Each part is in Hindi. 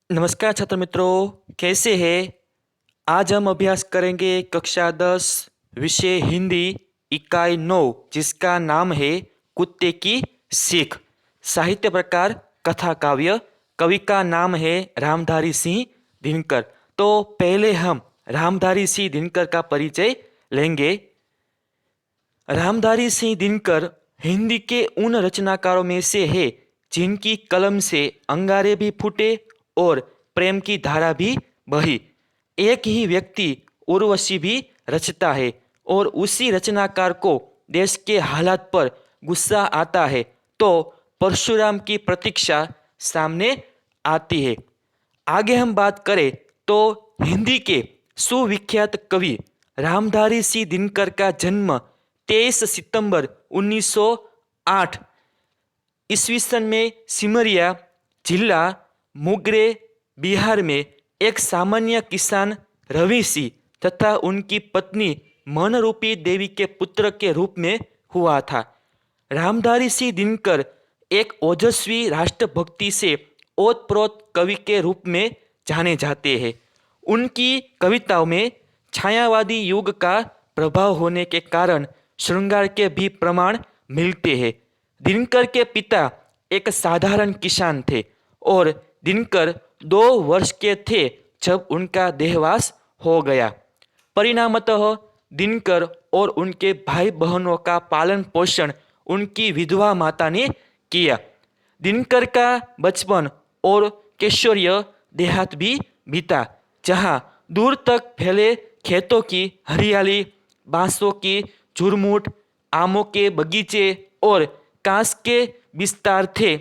नमस्कार छात्र मित्रों, कैसे हैं? आज हम अभ्यास करेंगे कक्षा 10 विषय हिंदी इकाई 9, जिसका नाम है कुत्ते की सीख। साहित्य प्रकार कथा काव्य। कवि का नाम है रामधारी सिंह दिनकर। तो पहले हम रामधारी सिंह दिनकर का परिचय लेंगे। रामधारी सिंह दिनकर हिंदी के उन रचनाकारों में से है जिनकी कलम से अंगारे भी फूटे और प्रेम की धारा भी बही। एक ही व्यक्ति उर्वशी भी रचता है और उसी रचनाकार को देश के हालात पर गुस्सा आता है तो परशुराम की प्रतीक्षा सामने आती है। आगे हम बात करें तो हिंदी के सुविख्यात कवि रामधारी सिंह दिनकर का जन्म 23 सितंबर 1908 ईस्वी सन में सिमरिया जिला मुगरे बिहार में एक सामान्य किसान रवि सिंह तथा उनकी पत्नी मनरूपी देवी के पुत्र के रूप में हुआ था। रामधारी सिंह दिनकर एक ओजस्वी राष्ट्रभक्ति से ओतप्रोत कवि के रूप में जाने जाते हैं। उनकी कविताओं में छायावादी युग का प्रभाव होने के कारण श्रृंगार के भी प्रमाण मिलते हैं। दिनकर के पिता एक साधारण किसान थे और दिनकर 2 वर्ष के थे जब उनका देहवास हो गया। परिणामतः दिनकर और उनके भाई बहनों का पालन पोषण उनकी विधवा माता ने किया। दिनकर का बचपन और किशोर्य देहात भी बीता, जहाँ दूर तक फैले खेतों की हरियाली, बांसों की झुरमुट, आमों के बगीचे और कांस के विस्तार थे।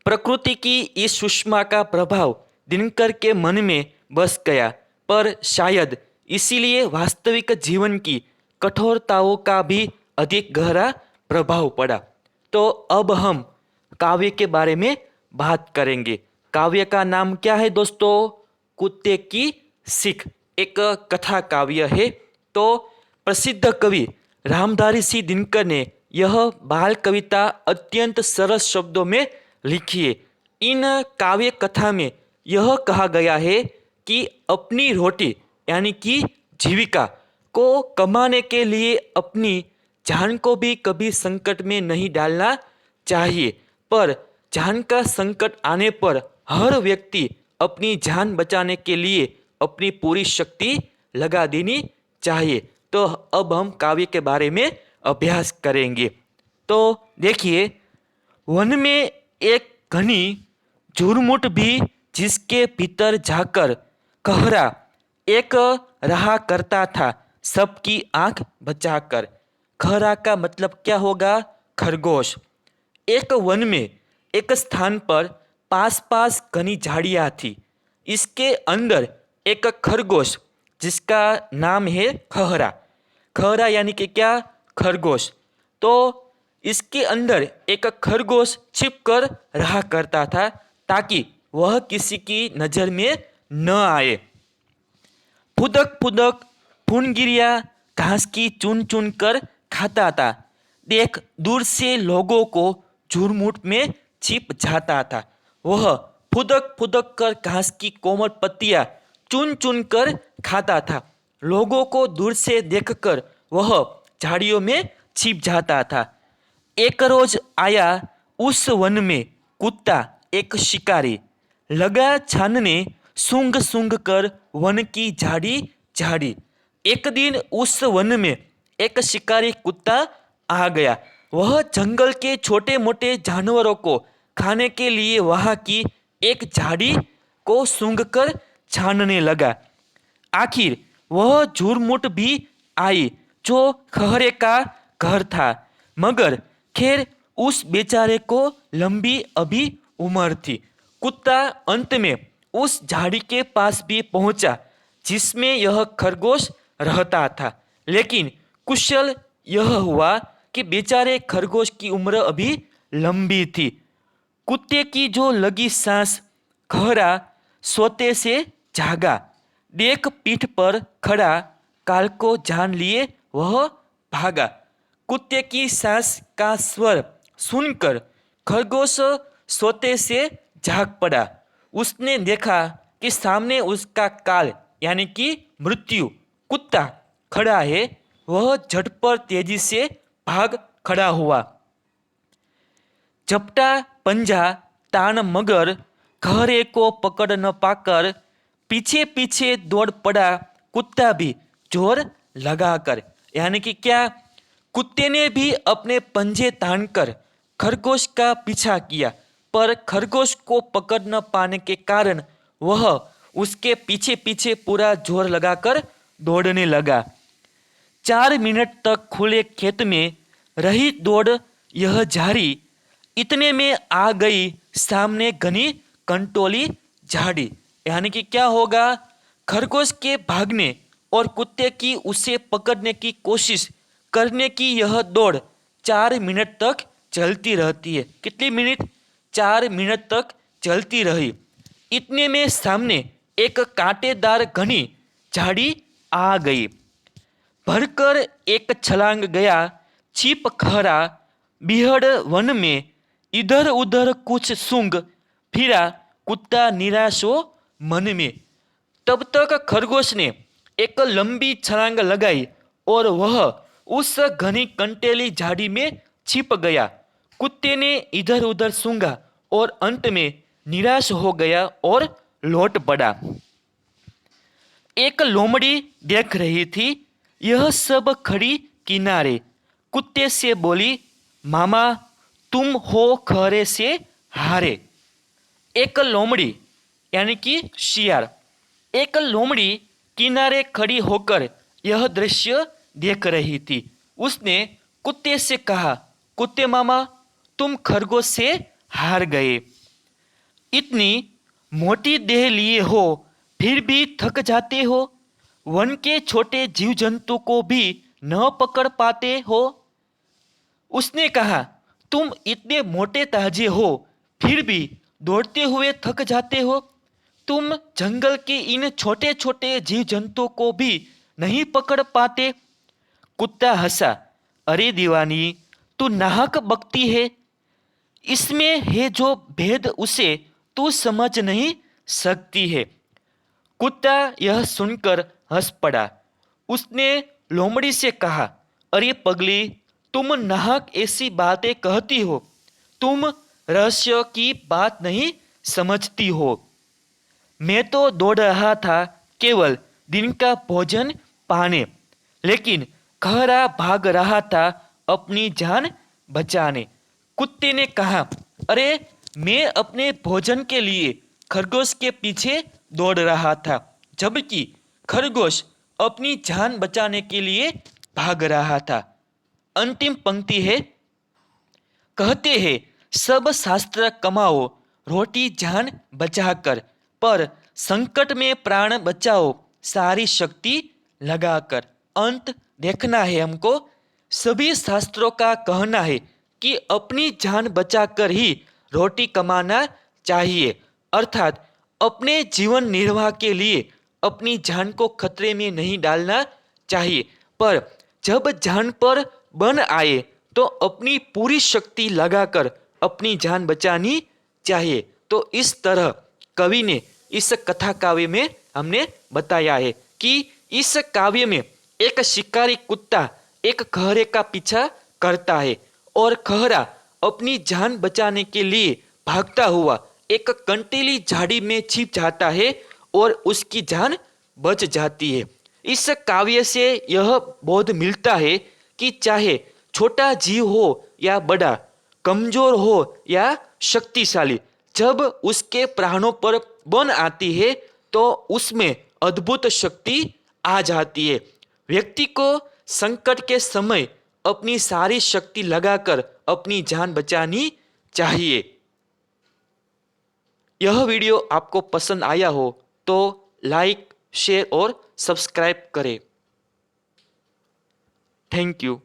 प्रकृति की इस सुषमा का प्रभाव दिनकर के मन में बस गया, पर शायद इसीलिए वास्तविक जीवन की कठोरताओं का भी अधिक गहरा प्रभाव पड़ा। तो अब हम काव्य के बारे में बात करेंगे। काव्य का नाम क्या है दोस्तों? कुत्ते की सीख। एक कथा काव्य है। तो प्रसिद्ध कवि रामधारी सिंह दिनकर ने यह बाल कविता अत्यंत सरस शब्दों में लिखी है। इन काव्य कथा में यह कहा गया है कि अपनी रोटी यानी कि जीविका को कमाने के लिए अपनी जान को भी कभी संकट में नहीं डालना चाहिए, पर जान का संकट आने पर हर व्यक्ति अपनी जान बचाने के लिए अपनी पूरी शक्ति लगा देनी चाहिए। तो अब हम काव्य के बारे में अभ्यास करेंगे। तो देखिए, वन में एक घनी झुरमुट भी जिसके भीतर जाकर कहरा एक रहा करता था सबकी आंख बचाकर। खहरा का मतलब क्या होगा? खरगोश। एक वन में एक स्थान पर पास पास घनी झाड़ियाँ थी। इसके अंदर एक खरगोश जिसका नाम है खहरा। खहरा यानी कि क्या? खरगोश। तो इसके अंदर एक खरगोश छिप कर रहा करता था ताकि वह किसी की नज़र में न आए। फुदक फुदक फुनगिरिया घास की चुन चुन कर खाता था। देख दूर से लोगों को झुरमुट में छिप जाता था। वह फुदक फुदक कर घास की कोमल पत्तियां चुन चुन कर खाता था। लोगों को दूर से देखकर वह झाड़ियों में छिप जाता था। एक रोज आया उस वन में कुत्ता, एक शिकारी। लगा छानने सूंघ सूंघ कर वन की झाड़ी झाड़ी। एक दिन उस वन में एक शिकारी कुत्ता आ गया। वह जंगल के छोटे मोटे जानवरों को खाने के लिए वहाँ की एक झाड़ी को सूंघकर छानने लगा। आखिर वह झुरमुट भी आई जो खहरे का घर था, मगर खैर उस बेचारे को लंबी अभी उम्र थी। कुत्ता अंत में उस झाड़ी के पास भी पहुंचा जिसमें यह खरगोश रहता था, लेकिन कुशल यह हुआ कि बेचारे खरगोश की उम्र अभी लंबी थी। कुत्ते की जो लगी सांस, खहरा सोते से जागा। देख पीठ पर खड़ा काल को जान लिए वह भागा। कुत्ते की सांस का स्वर सुनकर खरगोश सोते से जाग पड़ा। उसने देखा कि सामने उसका काल यानी कि मृत्यु कुत्ता खड़ा है। वह झटपट तेजी से भाग खड़ा हुआ। झपटा पंजा तान मगर खहरे को पकड़ न पाकर पीछे पीछे दौड़ पड़ा कुत्ता भी जोर लगाकर। यानी कि क्या, कुत्ते ने भी अपने पंजे तानकर खरगोश का पीछा किया, पर खरगोश को पकड़ न पाने के कारण वह उसके पीछे पीछे पूरा जोर लगाकर दौड़ने लगा। 4 मिनट तक खुले खेत में रही दौड़ यह जारी। इतने में आ गई सामने घनी कंटोली झाड़ी। यानी कि क्या होगा, खरगोश के भागने और कुत्ते की उसे पकड़ने की कोशिश करने की यह दौड़ 4 मिनट तक चलती रहती है। कितनी मिनट? 4 मिनट तक चलती रही। इतने में सामने एक कांटेदार घनी झाड़ी आ गई। भरकर एक छलांग गया छिप खरा बिहड़ वन में। इधर उधर कुछ सूंघ फिरा कुत्ता निराश हो मन में। तब तक खरगोश ने एक लंबी छलांग लगाई और वह उस घनी कंटेली झाड़ी में छिप गया। कुत्ते ने इधर उधर सूंघा और अंत में निराश हो गया और लौट पड़ा। एक लोमड़ी देख रही थी यह सब खड़ी किनारे। कुत्ते से बोली, मामा तुम हो खरे से हारे। एक लोमड़ी यानी कि शियार, एक लोमड़ी किनारे खड़ी होकर यह दृश्य देख रही थी। उसने कुत्ते से कहा, कुत्ते मामा तुम खरगोश से हार गए। इतनी मोटी देह लिए हो फिर भी थक जाते हो। वन के छोटे जीव जंतु को भी न पकड़ पाते हो। उसने कहा, तुम इतने मोटे ताजे हो फिर भी दौड़ते हुए थक जाते हो। तुम जंगल के इन छोटे छोटे जीव जंतु को भी नहीं पकड़ पाते। कुत्ता हंसा, अरे दीवानी तू नाहक बकती है। इसमें है जो भेद उसे तू समझ नहीं सकती है। कुत्ता यह सुनकर हंस पड़ा। उसने लोमड़ी से कहा, अरे पगली तुम नाहक ऐसी बातें कहती हो। तुम रहस्य की बात नहीं समझती हो। मैं तो दौड़ रहा था केवल दिन का भोजन पाने, लेकिन खहरा भाग रहा था अपनी जान बचाने। कुत्ते ने कहा, अरे मैं अपने भोजन के लिए खरगोश के पीछे दौड़ रहा था, जबकि खरगोश अपनी जान बचाने के लिए भाग रहा था। अंतिम पंक्ति है, कहते हैं सब शास्त्र कमाओ रोटी जान बचाकर, पर संकट में प्राण बचाओ सारी शक्ति लगाकर। अंत देखना है हमको। सभी शास्त्रों का कहना है कि अपनी जान बचाकर ही रोटी कमाना चाहिए, अर्थात अपने जीवन निर्वाह के लिए अपनी जान को खतरे में नहीं डालना चाहिए। पर जब जान पर बन आए तो अपनी पूरी शक्ति लगाकर अपनी जान बचानी चाहिए। तो इस तरह कवि ने इस कथा काव्य में हमने बताया है कि इस काव्य में एक शिकारी कुत्ता एक खहरे का पीछा करता है और खहरा अपनी जान बचाने के लिए भागता हुआ एक कंटीली झाड़ी में छिप जाता है और उसकी जान बच जाती है। इस काव्य से यह बोध मिलता है कि चाहे छोटा जीव हो या बड़ा, कमजोर हो या शक्तिशाली, जब उसके प्राणों पर बन आती है तो उसमें अद्भुत शक्ति आ जाती है। व्यक्ति को संकट के समय अपनी सारी शक्ति लगाकर अपनी जान बचानी चाहिए। यह वीडियो आपको पसंद आया हो तो लाइक, शेयर और सब्सक्राइब करें। Thank you.